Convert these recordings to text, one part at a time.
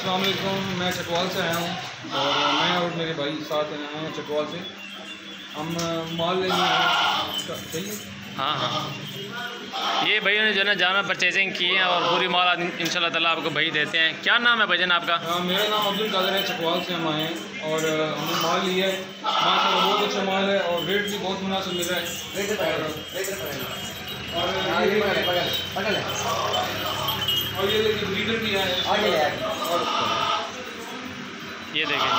अस्सलाम वालेकुम। मैं चकवाल से आया हूँ और मैं और मेरे भाई साथ आए हैं चकवाल से। हम माल लेने आए हैं। सही। हाँ हाँ, ये भैया ने जो है ना जानवर परचेजिंग की है और पूरी माल इंशाल्लाह ताला आपको भाई देते हैं। क्या नाम है भजन आपका? मेरा नाम अब्दुल कादर है। चकवाल से हम आए हैं और हमने माल लिया है। माशाल्लाह बहुत अच्छा माल है और रेट भी बहुत मुनासिब मिल रहा है। और ये देखिए ब्रीडर भी है। ये देखें,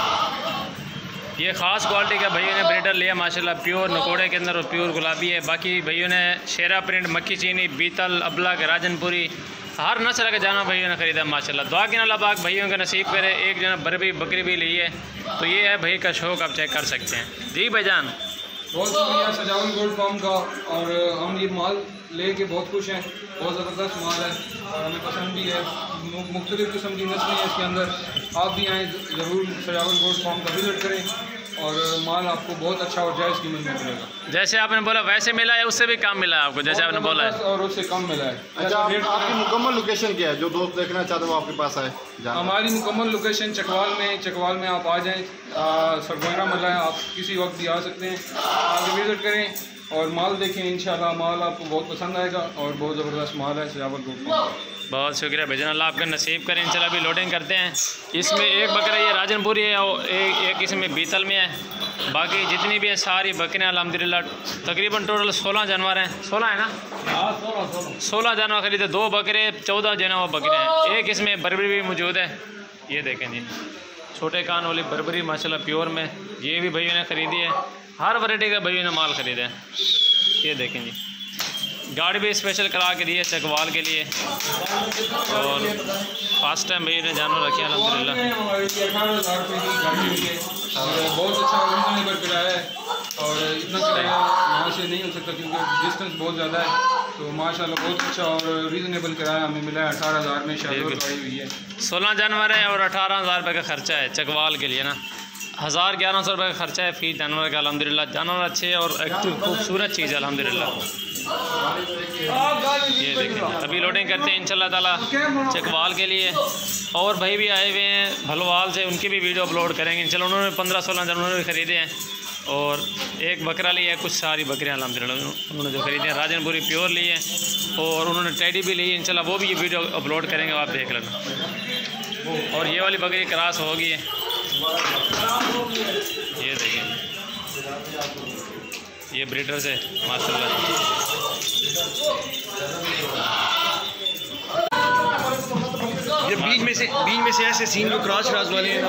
ये ख़ास क्वालिटी का भैया ने ब्रीडर लिया माशाल्लाह, प्योर नकोड़े के अंदर और प्योर गुलाबी है। बाकी भैया ने शेरा प्रिंट, मक्खी चीनी, बीतल, अबलग, राजनपुरी हर नस्ल का जानवर भैया ने ख़रीदा माशाल्लाह। दुआ के अल्लाह पाक भैयों का नसीब करे। एक जना बरबी बकरी भी ली है, तो ये है भैया का शौक़, आप चेक कर सकते हैं। जी भाईजान, बहुत शुक्रिया सजावल गोल्ड फार्म का। और हम ये माल लेके बहुत खुश हैं। बहुत ज़बरदस्त माल है और हमें पसंद भी है। मुख्तलिफ़ किस्म की नस्लें हैं इसके अंदर। आप भी आएँ ज़रूर, सजावल गोल्ड फार्म का विज़िट करें और माल आपको बहुत अच्छा और जायज़ कीमत में मिलेगा। जैसे आपने बोला वैसे मिला है, उससे भी कम मिला है आपको, जैसे आपने बोला है, और उससे कम मिला है। अच्छा, आपकी मुकम्मल लोकेशन क्या है? जो दोस्त देखना चाहते हैं वो आपके पास आए। हमारी मुकम्मल लोकेशन चकवाल में आप आ जाएँ। सरगोना मल्ला है, आप किसी वक्त भी आ सकते हैं। आगे विज़िट करें और माल देखें। इंशाल्लाह माल आपको बहुत पसंद आएगा और बहुत ज़बरदस्त माल है सजावल गोल्ड फार्म। बहुत शुक्रिया भजन, अल्लाह आपका नसीब करें। इंशाल्लाह अभी लोडिंग करते हैं। इसमें एक बकरा ये राजनपुरी है और एक इसमें बीतल में है। बाकी जितनी भी है सारी बकरियाँ अल्हम्दुलिल्लाह तकरीबन टोटल 16 जानवर हैं। 16 है ना? 16 जानवर खरीदे, 2 बकरे, 14 जो है वो बकरे हैं। एक इसमें बर्बरी भी मौजूद है। ये देखें जी, छोटे कान वाली बर्बरी माशाल्लाह प्योर में, ये भी भैया ने ख़रीदी है। हर वैरायटी का भैया ने माल ख़रीदा है। ये देखें जी, गाड़ी भी स्पेशल करा के दी है चकवाल के लिए और फर्स्ट टाइम भैया ने जानवर रखे अल्हम्दुलिल्लाह। 18,000 रुपये की गाड़ी हुई है और बहुत अच्छा रीज़नेबल किराया है। और इतना किराया यहाँ से नहीं हो सकता क्योंकि डिस्टेंस बहुत ज़्यादा है। तो माशाल्लाह बहुत अच्छा और रीज़नेबल किराया हमें मिला है। 18,000 में शादी गाड़ी हुई है। 16 जानवर है और 18,000 रुपये का खर्चा है चकवाल के लिए ना। 1,100-1,100 रुपये का खर्चा है फी जानवर का अल्हम्दुलिल्लाह। जानवर अच्छे और एक्टिव खूबसूरत चीज़ है अल्हम्दुलिल्लाह। ये देखें, अभी लोडिंग करते हैं इंशाल्लाह ताला चकवाल के लिए। और भाई भी आए हुए हैं भलवाल से, उनकी भी वीडियो अपलोड करेंगे इंशाल्लाह। उन्होंने 15-16 जानवर भी ख़रीदे हैं और एक बकरा लिया है, कुछ सारी बकरियाँ अल्हम्दुलिल्लाह उन्होंने जो ख़रीदे हैं। राजनपुरी प्योर ली है और उन्होंने टेडी भी ली है इंशाल्लाह, वो भी ये वीडियो अपलोड करेंगे, आप देख लेना। और ये वाली बकरी क्रॉस होगी है। ये देखें, ये ब्रीडर से माशाल्लाह। ये बीच में से ऐसे सीन जो क्रॉस वाले हैं ना,